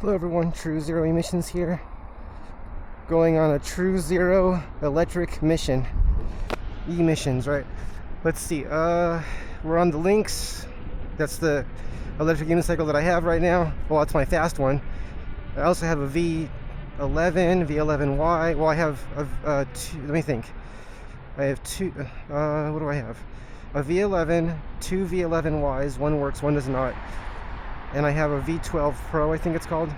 Hello everyone, True Zero Emissions here. Going on a True Zero electric mission. Emissions, right? Let's see, we're on the Lynx. That's the electric unicycle that I have right now. Well, it's my fast one. I also have a V11, V11Y. Well, I have two, let me think. I have two, what do I have? A V11, two V11Ys, one works, one does not. And I have a V12 Pro, I think it's called,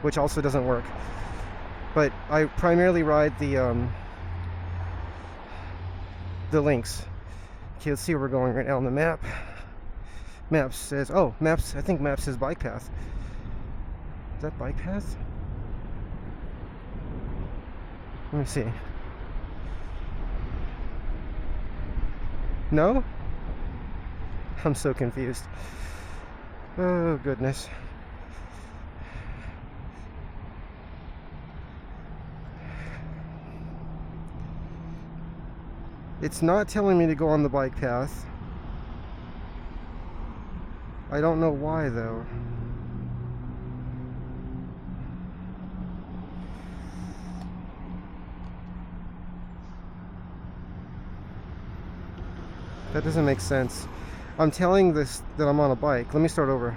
which also doesn't work. But I primarily ride the Lynx. Okay, let's see where we're going right now on the map. Maps says, oh, Maps, I think Maps says bike path. Is that bike path? Let me see. No? I'm so confused. Oh, goodness. It's not telling me to go on the bike path. I don't know why, though. That doesn't make sense. I'm telling this that I'm on a bike. Let me start over.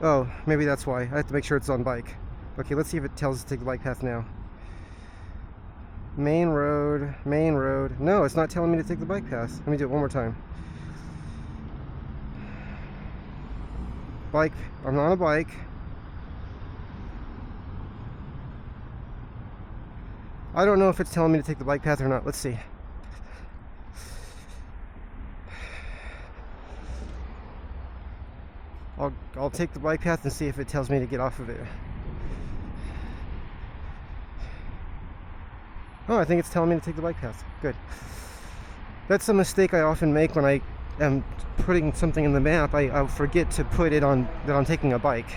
Oh, maybe that's why. I have to make sure it's on bike. Okay, let's see if it tells us to take the bike path now. Main road, main road. No, it's not telling me to take the bike path. Let me do it one more time. Bike. I'm on a bike. I don't know if it's telling me to take the bike path or not. Let's see. I'll take the bike path and see if it tells me to get off of it. Oh, I think it's telling me to take the bike path. Good. That's a mistake I often make when I am putting something in the map. I'll forget to put it on that I'm taking a bike.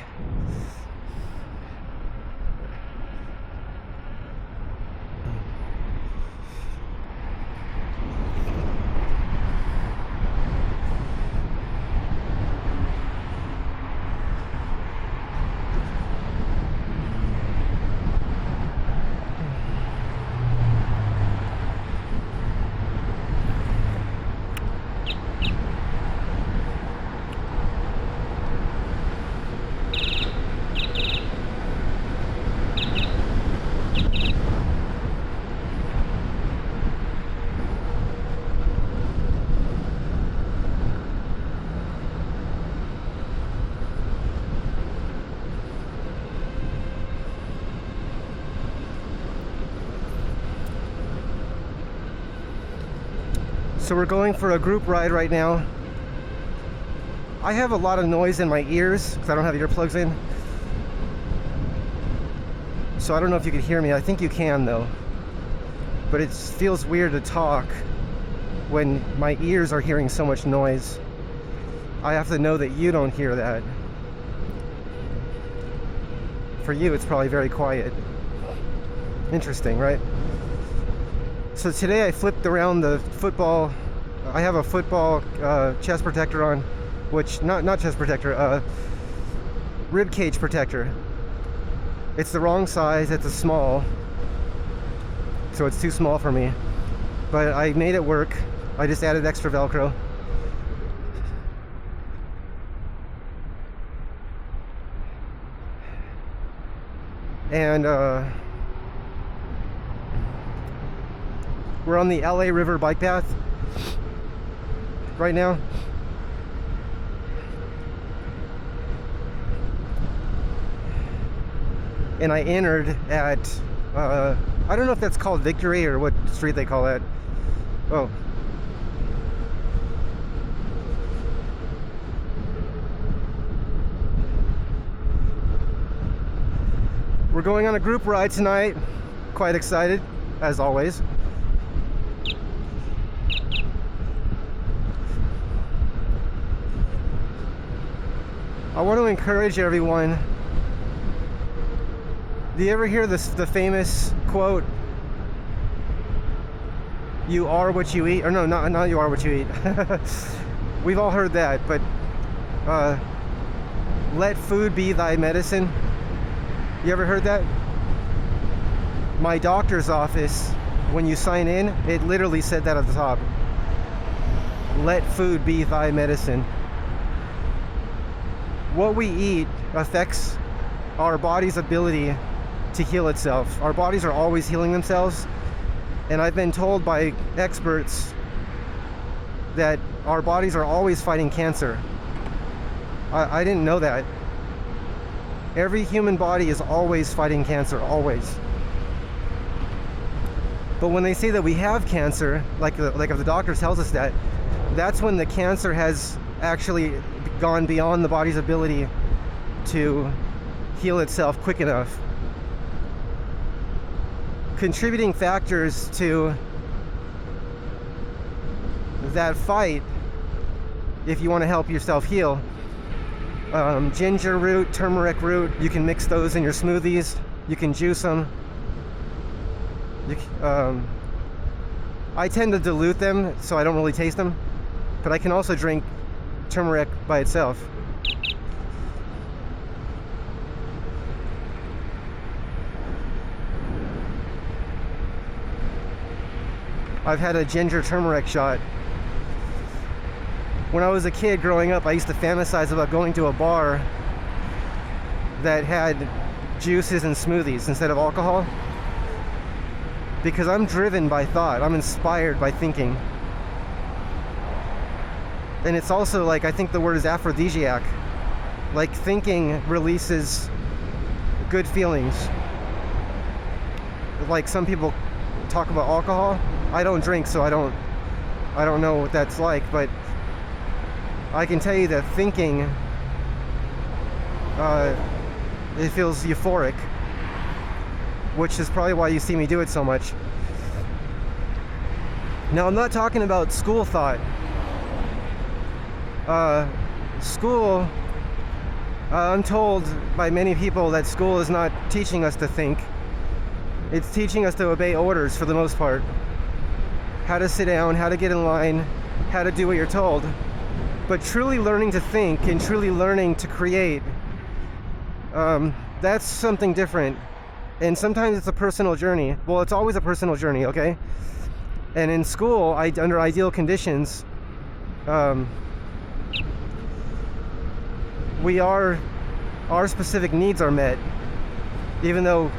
So we're going for a group ride right now. I have a lot of noise in my ears because I don't have earplugs in. So I don't know if you can hear me. I think you can though. But it feels weird to talk when my ears are hearing so much noise. I have to know that you don't hear that. For you, it's probably very quiet. Interesting, right? So today I flipped around the football. I have a football chest protector on, which not chest protector, rib cage protector. It's the wrong size. It's a small, so it's too small for me. But I made it work. I just added extra Velcro. And we're on the LA River bike path right now. And I entered at, I don't know if that's called Victory or what street they call that. Oh. We're going on a group ride tonight. Quite excited, as always. I want to encourage everyone. Do you ever hear the famous quote, "You are what you eat"? Or no, not you are what you eat. We've all heard that, but Let food be thy medicine. You ever heard that? My doctor's office, when you sign in, it literally said that at the top. Let food be thy medicine. What we eat affects our body's ability to heal itself. Our bodies are always healing themselves, and I've been told by experts that our bodies are always fighting cancer. I didn't know that. Every human body is always fighting cancer, always. But when they say that we have cancer, like if the doctor tells us that, that's when the cancer has actually gone beyond the body's ability to heal itself quick enough. Contributing factors to that fight, if you want to help yourself heal, ginger root, turmeric root, you can mix those in your smoothies, you can juice them. I tend to dilute them so I don't really taste them, but I can also drink turmeric by itself. I've had a ginger turmeric shot. When I was a kid growing up, I used to fantasize about going to a bar that had juices and smoothies instead of alcohol, because I'm driven by thought. I'm inspired by thinking. And it's also like, I think the word is aphrodisiac. Like, thinking releases good feelings. Like, some people talk about alcohol. I don't drink, so I don't know what that's like, but I can tell you that thinking, it feels euphoric, which is probably why you see me do it so much. Now, I'm not talking about school thought. School, I'm told by many people that school is not teaching us to think. It's teaching us to obey orders for the most part. How to sit down, how to get in line, how to do what you're told. But truly learning to think and truly learning to create, that's something different. And sometimes it's a personal journey. Well, it's always a personal journey, okay? And in school, under ideal conditions, our specific needs are met, even though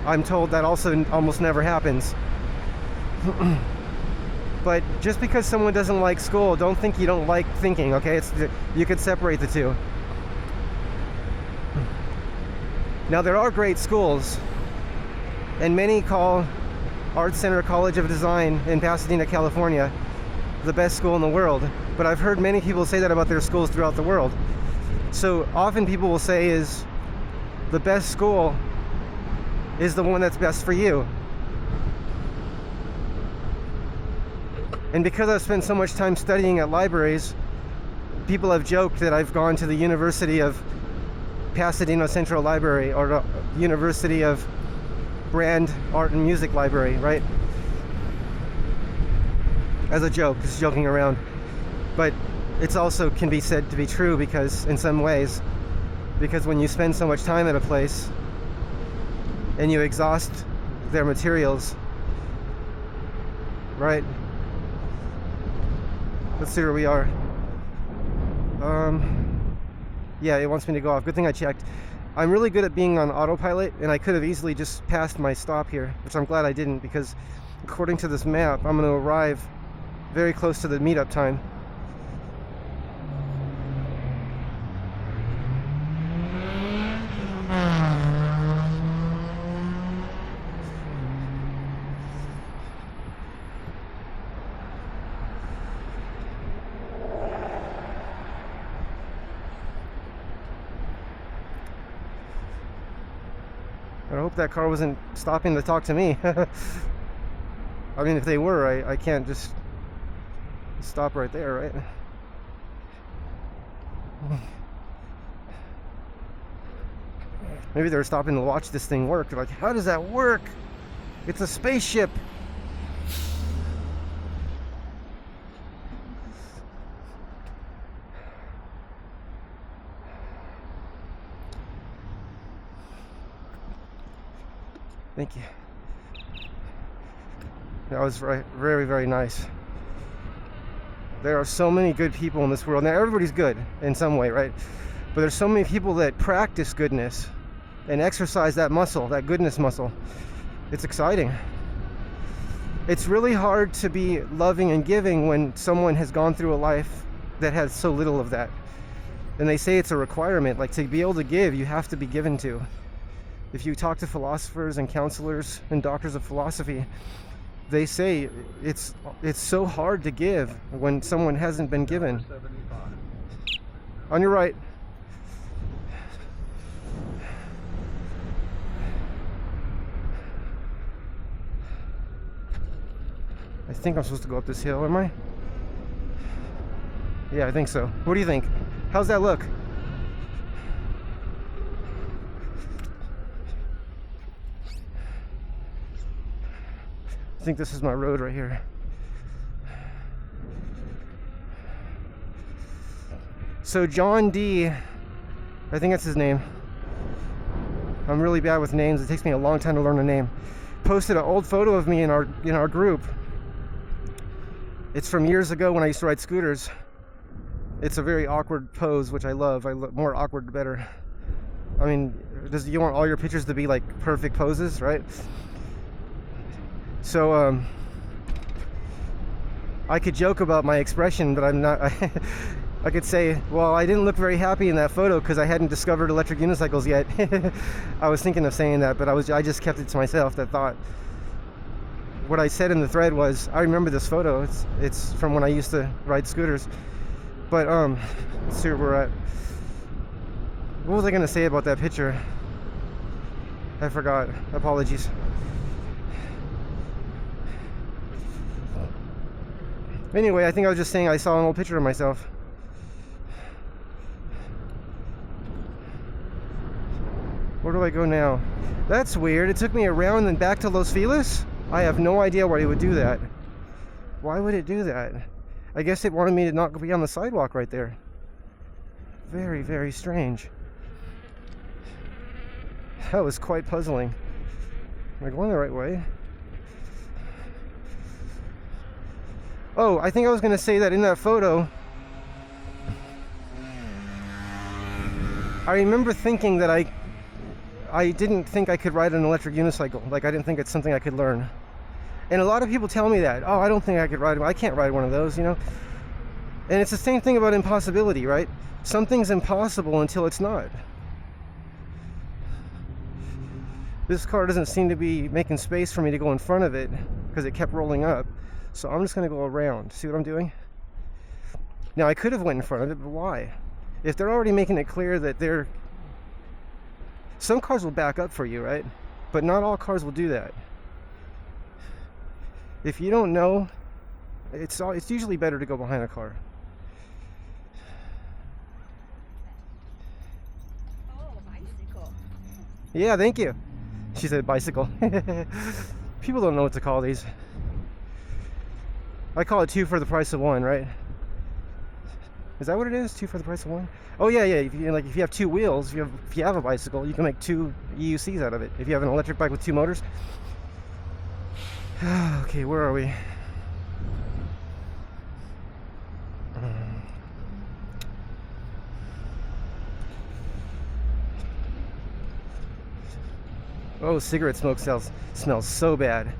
I'm told that also almost never happens. But just because someone doesn't like school, don't think you don't like thinking, okay? You could separate the two. Now, there are great schools, and many call Art Center College of Design in Pasadena, California, the best school in the world. But I've heard many people say that about their schools throughout the world. So often people will say is the best school is the one that's best for you. And because I've spent so much time studying at libraries, people have joked that I've gone to the University of Pasadena Central Library or the University of Brand Art and Music Library, right? As a joke, just joking around. But it's also can be said to be true, because in some ways, because when you spend so much time at a place and you exhaust their materials, right? Let's see where we are. Yeah, it wants me to go off. Good thing I checked. I'm really good at being on autopilot, and I could have easily just passed my stop here, which I'm glad I didn't, because according to this map, I'm going to arrive very close to the meetup time. I hope that car wasn't stopping to talk to me. I mean, if they were, I can't just stop right there, right? Maybe they're stopping to watch this thing work. They're like, how does that work? It's a spaceship. Thank you. That was very, very, very nice. There are so many good people in this world. Now, everybody's good in some way, right? But there's so many people that practice goodness and exercise that muscle, that goodness muscle. It's exciting. It's really hard to be loving and giving when someone has gone through a life that has so little of that. And they say it's a requirement. Like, to be able to give, you have to be given to. If you talk to philosophers and counselors and doctors of philosophy, they say it's so hard to give when someone hasn't been given. On your right. I think I'm supposed to go up this hill, am I? Yeah, I think so. What do you think? How's that look? I think this is my road right here. So John D, I think that's his name. I'm really bad with names. It takes me a long time to learn a name. Posted an old photo of me in our group. It's from years ago when I used to ride scooters. It's a very awkward pose, which I love. More awkward the better. I mean, you want all your pictures to be like perfect poses, right? So I could joke about my expression, but I'm not. I could say, well, I didn't look very happy in that photo because I hadn't discovered electric unicycles yet. I was thinking of saying that, but I just kept it to myself, that thought. What I said in the thread was, I remember this photo. It's from when I used to ride scooters. But let's see where we're at. What was I gonna say about that picture? I forgot. Apologies. Anyway, I think I was just saying I saw an old picture of myself. Where do I go now? That's weird. It took me around and back to Los Feliz? I have no idea why it would do that. Why would it do that? I guess it wanted me to not be on the sidewalk right there. Very, very strange. That was quite puzzling. Am I going the right way? Oh, I think I was going to say that in that photo, I remember thinking that I didn't think I could ride an electric unicycle. Like, I didn't think it's something I could learn. And a lot of people tell me that. Oh, I don't think I could ride. I can't ride one of those, you know? And it's the same thing about impossibility, right? Something's impossible until it's not. This car doesn't seem to be making space for me to go in front of it because it kept rolling up. So I'm just going to go around. See what I'm doing? Now, I could have went in front of it, but why? If they're already making it clear that some cars will back up for you, right? But not all cars will do that. If you don't know, it's usually better to go behind a car. Oh, bicycle. Yeah, thank you. She said bicycle. People don't know what to call these. I call it 2 for the price of 1, right? Is that what it is? 2 for the price of 1? Oh yeah. If you have 2 wheels, if you have a bicycle, you can make 2 EUCs out of it. If you have an electric bike with 2 motors. Okay, where are we? Oh, cigarette smoke smells so bad.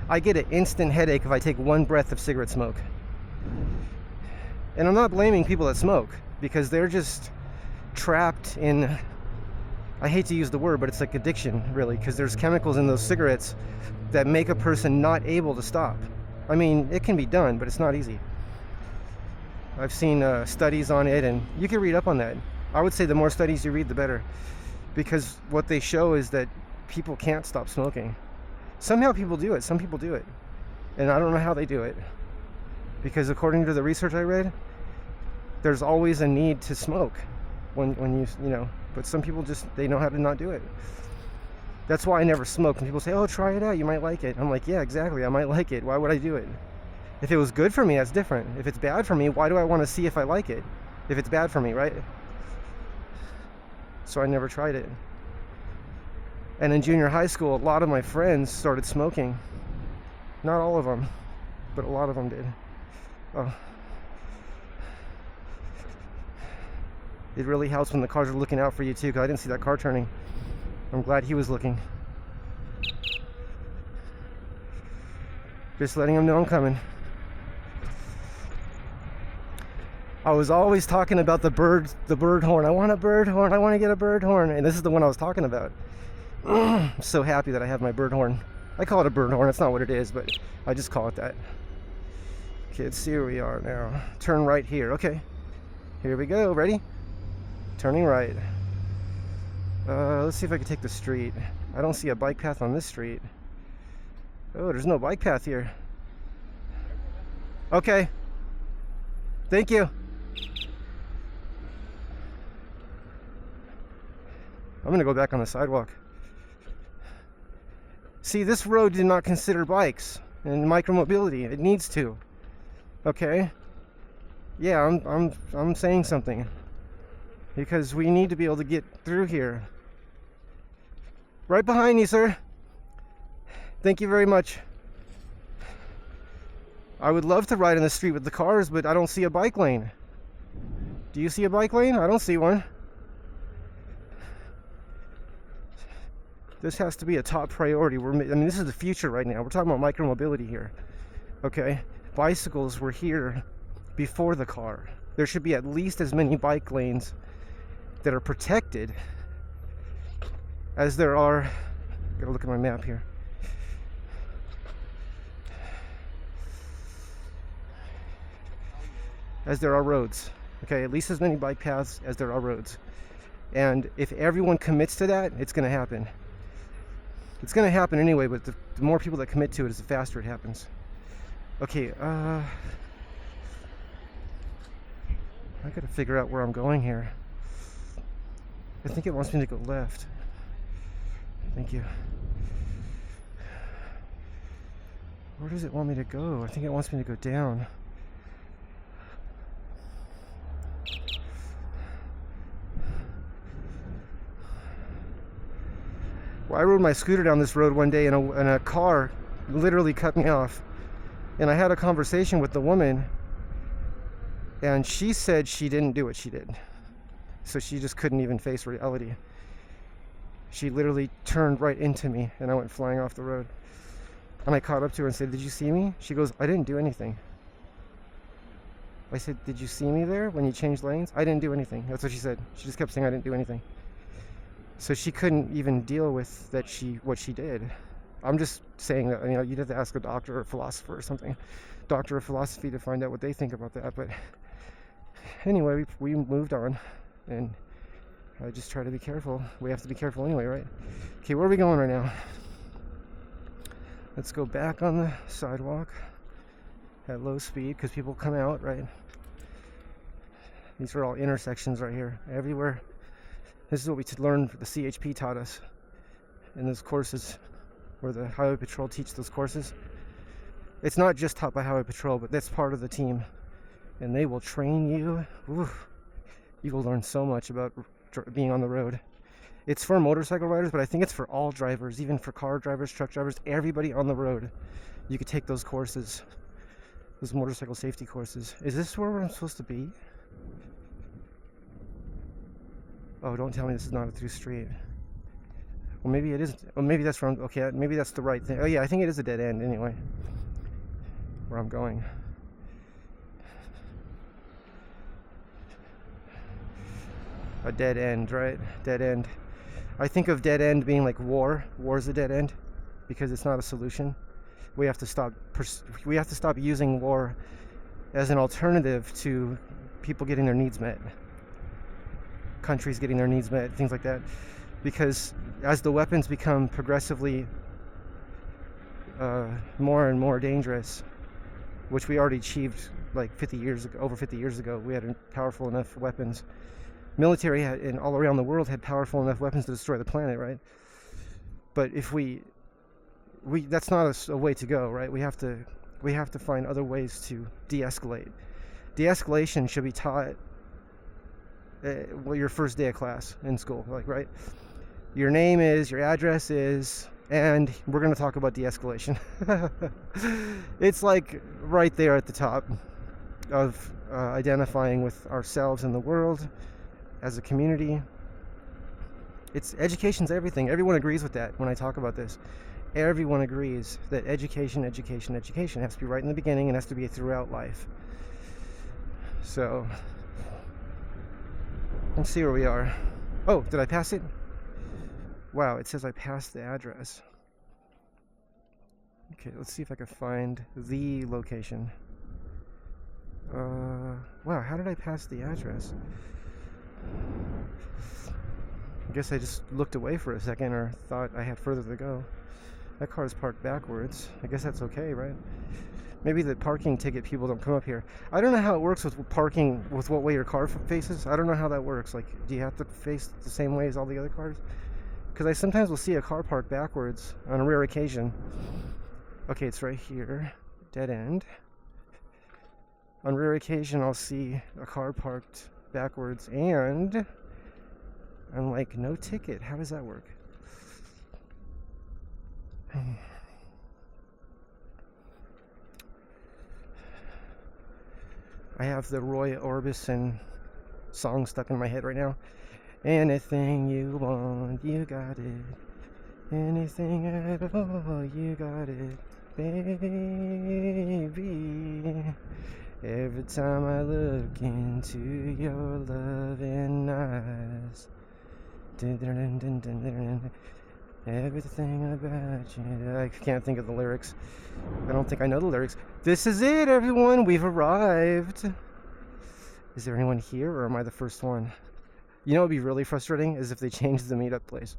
I get an instant headache if I take 1 breath of cigarette smoke. And I'm not blaming people that smoke, because they're just trapped in, I hate to use the word, but it's like addiction, really, because there's chemicals in those cigarettes that make a person not able to stop. I mean, it can be done, but it's not easy. I've seen studies on it, and you can read up on that. I would say the more studies you read, the better, because what they show is that people can't stop smoking. Somehow people do it. Some people do it, and I don't know how they do it, because according to the research I read, there's always a need to smoke when you know, but some people they know how to not do it. That's why I never smoke. And people say, oh, try it out, you might like it. I'm like, yeah, exactly, I might like it. Why would I do it? If it was good for me, that's different. If it's bad for me, why do I want to see if I like it? If it's bad for me, right? So I never tried it. And in junior high school, a lot of my friends started smoking. Not all of them, but a lot of them did. Oh. It really helps when the cars are looking out for you too, because I didn't see that car turning. I'm glad he was looking. Just letting him know I'm coming. I was always talking about the bird horn. I want a bird horn. I want to get a bird horn. And this is the one I was talking about. I'm so happy that I have my bird horn. I call it a bird horn. That's not what it is, but I just call it that. Okay, let's see where we are now. Turn right here. Okay. Here we go. Ready? Turning right. Let's see if I can take the street. I don't see a bike path on this street. Oh, there's no bike path here. Okay. Thank you. I'm gonna go back on the sidewalk. See, this road did not consider bikes and micromobility. It needs to. Okay? Yeah, I'm saying something. Because we need to be able to get through here. Right behind you, sir. Thank you very much. I would love to ride in the street with the cars, but I don't see a bike lane. Do you see a bike lane? I don't see one. This has to be a top priority. I mean, this is the future right now. We're talking about micromobility here. Okay? Bicycles were here before the car. There should be at least as many bike lanes that are protected as there are. Gotta look at my map here. As there are roads. Okay, at least as many bike paths as there are roads. And if everyone commits to that, it's going to happen. It's going to happen anyway, but the more people that commit to it, the faster it happens. Okay, I gotta figure out where I'm going here. I think it wants me to go left. Thank you. Where does it want me to go? I think it wants me to go down. Well, I rode my scooter down this road one day and a car literally cut me off. And I had a conversation with the woman, and she said she didn't do what she did. So she just couldn't even face reality. She literally turned right into me, and I went flying off the road. And I caught up to her and said, "Did you see me?" She goes, "I didn't do anything." I said, "Did you see me there when you changed lanes?" "I didn't do anything." That's what she said. She just kept saying, "I didn't do anything." So she couldn't even deal with that what she did. I'm just saying that, you'd have to ask a doctor or a philosopher or something. Doctor of philosophy to find out what they think about that. But anyway, we moved on. And I just try to be careful. We have to be careful anyway, right? Okay, where are we going right now? Let's go back on the sidewalk at low speed because people come out, right? These are all intersections right here. Everywhere. This is what we learned, the CHP taught us in those courses where the Highway Patrol teach those courses. It's not just taught by Highway Patrol, but that's part of the team. And they will train you. Oof. You will learn so much about being on the road. It's for motorcycle riders, but I think it's for all drivers, even for car drivers, truck drivers, everybody on the road. You could take those courses, those motorcycle safety courses. Is this where I'm supposed to be? Oh, don't tell me this is not a through street. Well, maybe it is. Oh, maybe that's wrong. Okay, maybe that's the right thing. Oh, yeah, I think it is a dead end anyway, where I'm going. A dead end, right? Dead end. I think of dead end being like war. War's a dead end because it's not a solution. We have to stop using war as an alternative to people getting their needs met. Countries getting their needs met, things like that. Because as the weapons become progressively more and more dangerous, which we already achieved like 50 years ago, over 50 years ago, we had powerful enough weapons. Military and all around the world had powerful enough weapons to destroy the planet, right? But if we that's not a way to go, right? We have to find other ways to de-escalate. De-escalation should be taught your first day of class in school, like, right? your name is, your address is, and we're going to talk about de-escalation. It's like right there at the top of identifying with ourselves and the world as a community. It's education's everything. Everyone agrees with that when I talk about this. Everyone agrees that education has to be right in the beginning and has to be throughout life. So let's see where we are. Oh, did I pass it? Wow, it says I passed the address. Okay, let's see if I can find the location. Wow, how did I pass the address? I guess I just looked away for a second or thought I had further to go. That car is parked backwards. I guess that's okay, right? Maybe the parking ticket people don't come up here. I don't know how it works with parking, with what way your car faces. I don't know how that works. Like, do you have to face the same way as all the other cars? Because I sometimes will see a car parked backwards on a rare occasion. Okay, it's right here. Dead end. On rare occasion, I'll see a car parked backwards and I'm like, no ticket. How does that work? I have the Roy Orbison song stuck in my head right now. Anything you want, you got it. Anything at all, you got it, baby. Every time I look into your loving eyes, everything about you. I can't think of the lyrics. I don't think I know the lyrics. This is it, everyone. We've arrived. Is there anyone here, or am I the first one? You know what would be really frustrating is if they changed the meetup place.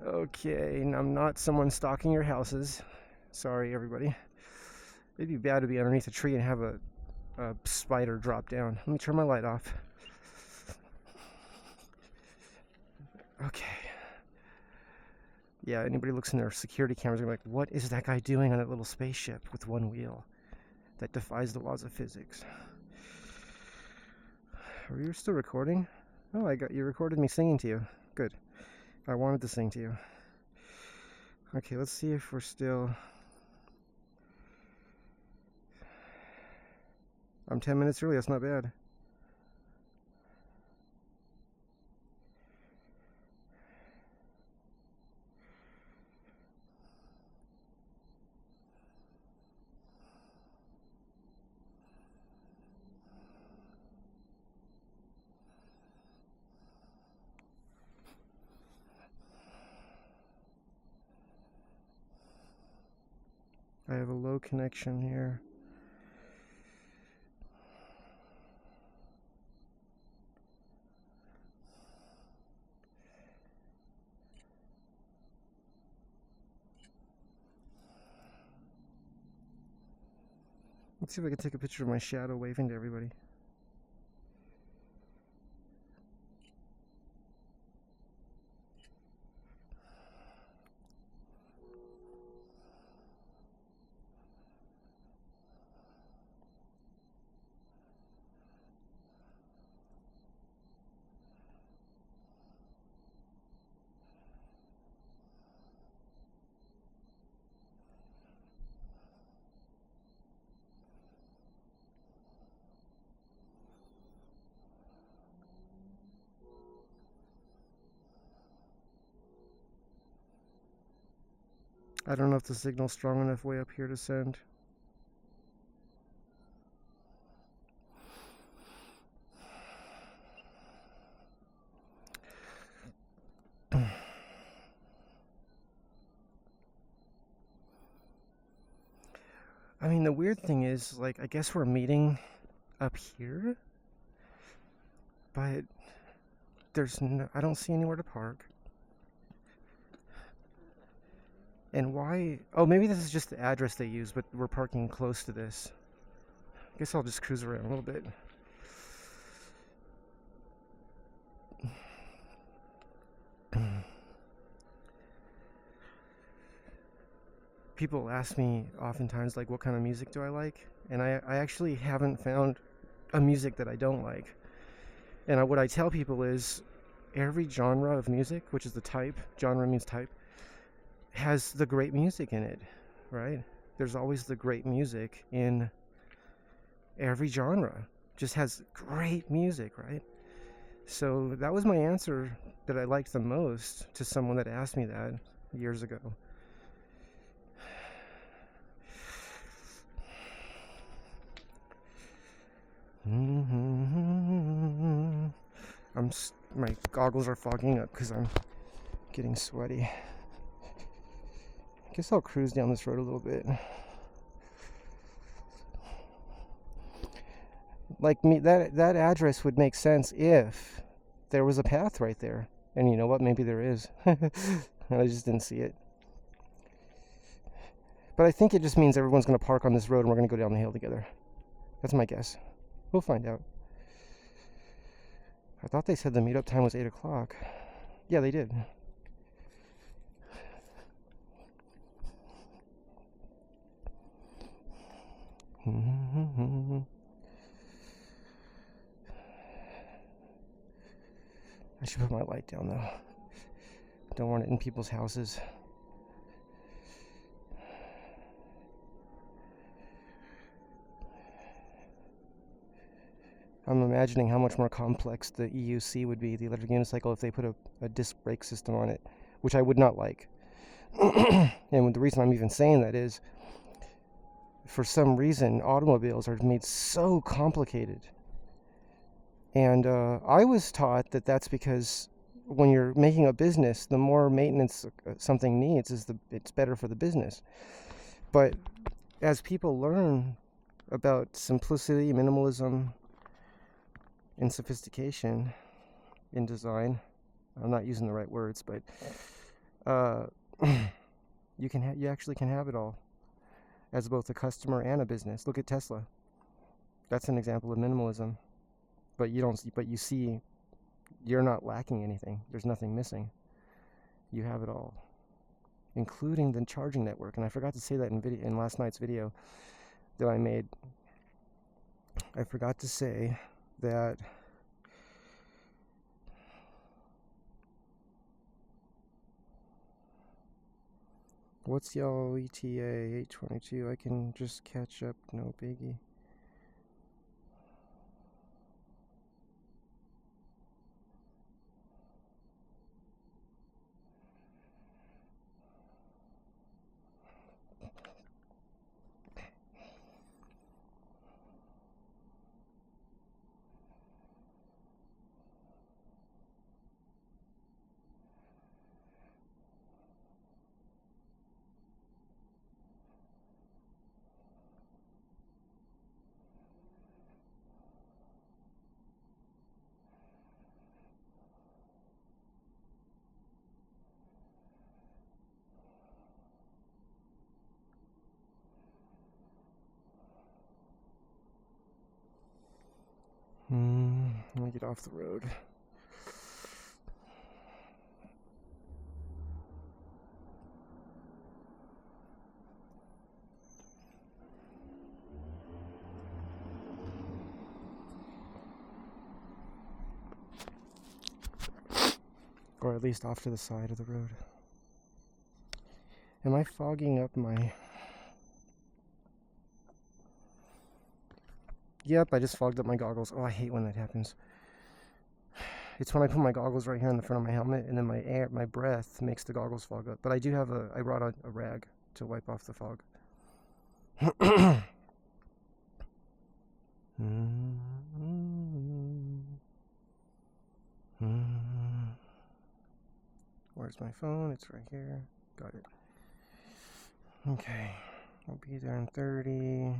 Okay, and I'm not someone stalking your houses. Sorry, everybody. It'd be bad to be underneath a tree and have a spider drop down. Let me turn my light off. Okay. Yeah, anybody looks in their security cameras are like, what is that guy doing on that little spaceship with one wheel that defies the laws of physics? Are you still recording? Oh, you recorded me singing to you. Good. I wanted to sing to you. Okay, let's see if we're still... I'm 10 minutes early, that's not bad. I have a low connection here. Let's see if I can take a picture of my shadow waving to everybody. I don't know if the signal's strong enough way up here to send. I mean, the weird thing is, like, I guess we're meeting up here, but there's no, I don't see anywhere to park. And why? Oh, maybe this is just the address they use, but we're parking close to this. I guess I'll just cruise around a little bit. People ask me oftentimes, like, what kind of music do I like? And I actually haven't found a music that I don't like. And what I tell people is, every genre of music, which is the type, genre means type, has the great music in it, right? There's always the great music in every genre. Just has great music, right? So that was my answer that I liked the most to someone that asked me that years ago. My goggles are fogging up because I'm getting sweaty. I guess I'll cruise down this road a little bit. Like me, that address would make sense if there was a path right there. And you know what? Maybe there is. I just didn't see it. But I think it just means everyone's going to park on this road and we're going to go down the hill together. That's my guess. We'll find out. I thought they said the meetup time was 8 o'clock. Yeah, they did. I should put my light down though. Don't want it in people's houses. I'm imagining how much more complex the EUC would be, the electric unicycle, if they put a disc brake system on it, which I would not like. And the reason I'm even saying that is, for some reason, automobiles are made so complicated. And I was taught that that's because when you're making a business, the more maintenance something needs, it's better for the business. But as people learn about simplicity, minimalism, and sophistication in design, I'm not using the right words, but you actually can have it all as both a customer and a business. Look at Tesla. That's an example of minimalism. But you see you're not lacking anything. There's nothing missing. You have it all, including the charging network. And I forgot to say that in last night's video that I made. I forgot to say that what's y'all ETA 822? I can just catch up, no biggie. Let me get off the road. Or at least off to the side of the road. Am I fogging up my... Yep, I just fogged up my goggles. Oh, I hate when that happens. It's when I put my goggles right here in the front of my helmet, and then my breath makes the goggles fog up. But I brought a rag to wipe off the fog. Where's my phone? It's right here. Got it. Okay. I'll be there in 30.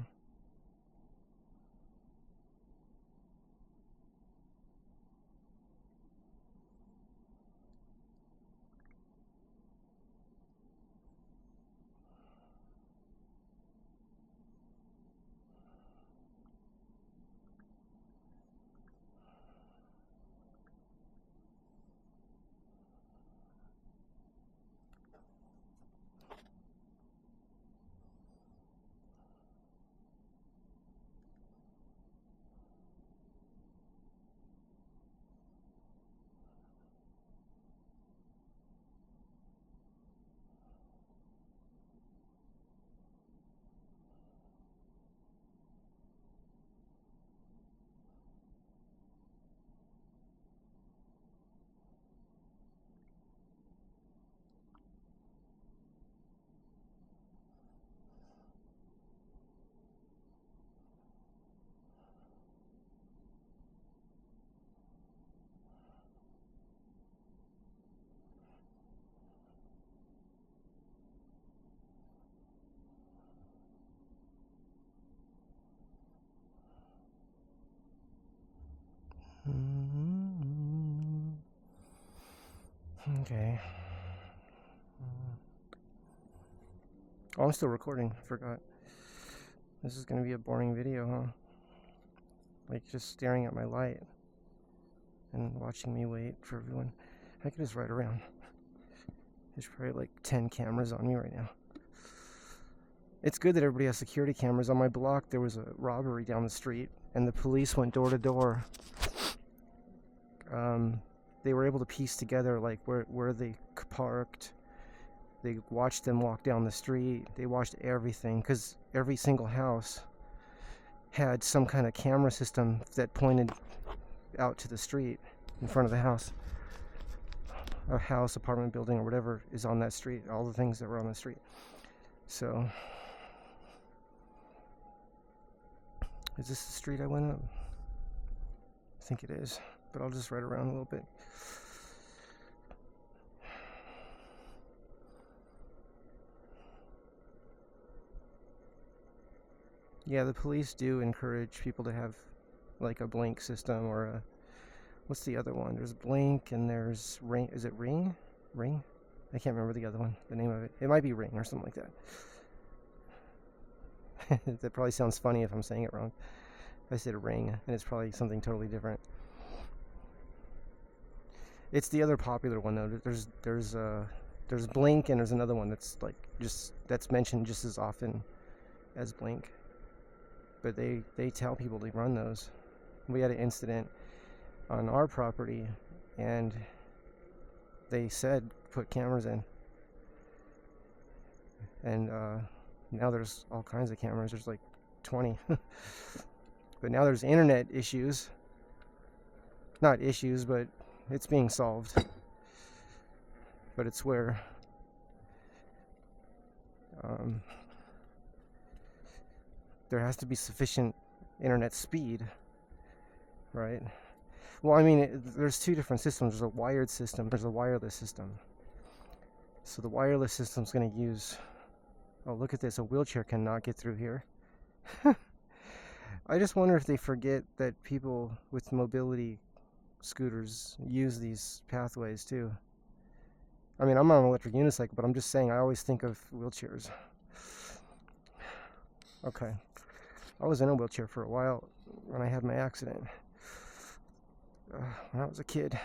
Okay. Oh, I'm still recording. I forgot. This is gonna be a boring video, huh? Like just staring at my light and watching me wait for everyone. I could just ride around. There's probably like 10 cameras on me right now. It's good that everybody has security cameras. On my block, there was a robbery down the street, and the police went door to door. They were able to piece together like where they parked. They watched them walk down the street. They watched everything, because every single house had some kind of camera system that pointed out to the street in front of the house. A house, apartment building, or whatever is on that street. All the things that were on the street. So, is this the street I went up? I think it is, but I'll just ride around a little bit. Yeah, the police do encourage people to have like a blink system, or a, what's the other one? There's blink and there's ring. Is it ring? Ring? I can't remember the other one, the name of it. It might be ring or something like that. That probably sounds funny if I'm saying it wrong. I said ring, and it's probably something totally different. It's the other popular one though. There's blink, and there's another one that's like that's mentioned just as often as blink. But they tell people to run those. We had an incident on our property, and they said put cameras in, and now there's all kinds of cameras. There's like 20. But now there's internet issues. Not issues, but it's being solved. But it's where there has to be sufficient internet speed, right? Well, I mean, there's two different systems. There's a wired system, there's a wireless system. So the wireless system's going to use, oh, look at this, a wheelchair cannot get through here. I just wonder if they forget that people with mobility scooters use these pathways too. I mean, I'm on an electric unicycle, but I'm just saying I always think of wheelchairs. Okay. I was in a wheelchair for a while when I had my accident. When I was a kid.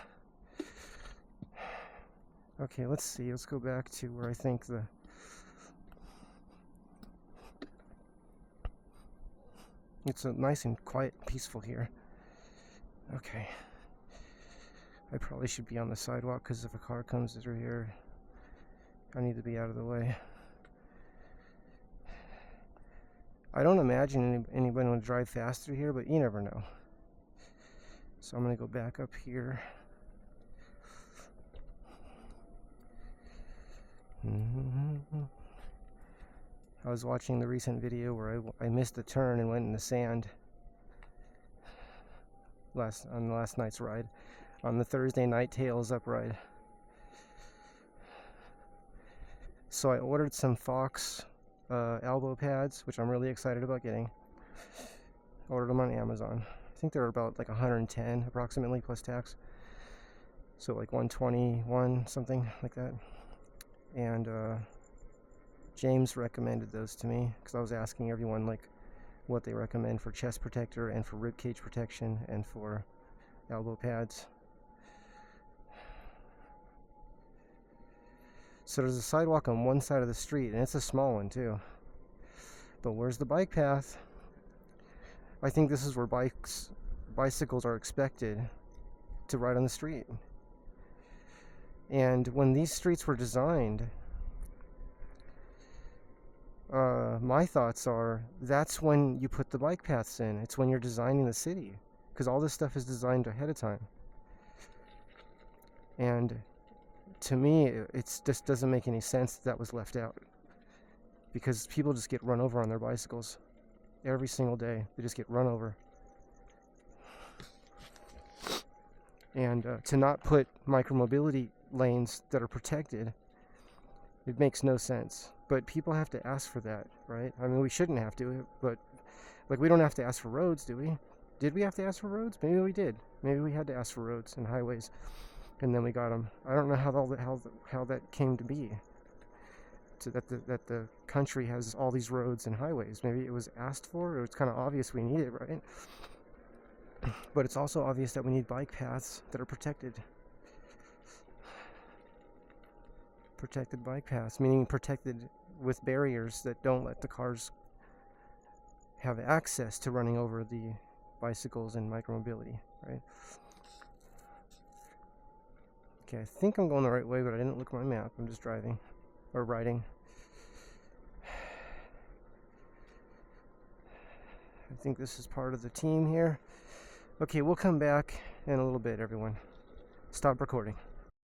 Okay, let's see. Let's go back to where I think it's a nice and quiet, peaceful here. Okay. I probably should be on the sidewalk, because if a car comes through here, I need to be out of the way. I don't imagine anybody will drive fast through here, but you never know. So I'm going to go back up here. I was watching the recent video where I missed the turn and went in the sand on last night's ride, on the Thursday night Tails Up ride. So I ordered some Fox elbow pads, which I'm really excited about getting. Ordered them on Amazon. I think they're about like 110 approximately plus tax. So like 121, something like that. And James recommended those to me, because I was asking everyone like what they recommend for chest protector and for rib cage protection and for elbow pads. So there's a sidewalk on one side of the street, and it's a small one too. But where's the bike path? I think this is where bicycles are expected to ride on the street. And when these streets were designed, my thoughts are that's when you put the bike paths in. It's when you're designing the city, because all this stuff is designed ahead of time. And to me, it just doesn't make any sense that was left out, because people just get run over on their bicycles every single day. They just get run over. And to not put micromobility lanes that are protected, it makes no sense. But people have to ask for that, right? I mean, we shouldn't have to, but like, we don't have to ask for roads, do we? Did we have to ask for roads? Maybe we did. Maybe we had to ask for roads and highways. and then we got them. I don't know how that came to be. So that the country has all these roads and highways. Maybe it was asked for, or it's kind of obvious we need it, right? But it's also obvious that we need bike paths that are protected. Protected bike paths, meaning protected with barriers that don't let the cars have access to running over the bicycles and micromobility, right? Okay, I think I'm going the right way, but I didn't look at my map. I'm just driving or riding. I think this is part of the team here. Okay, we'll come back in a little bit, everyone. Stop recording.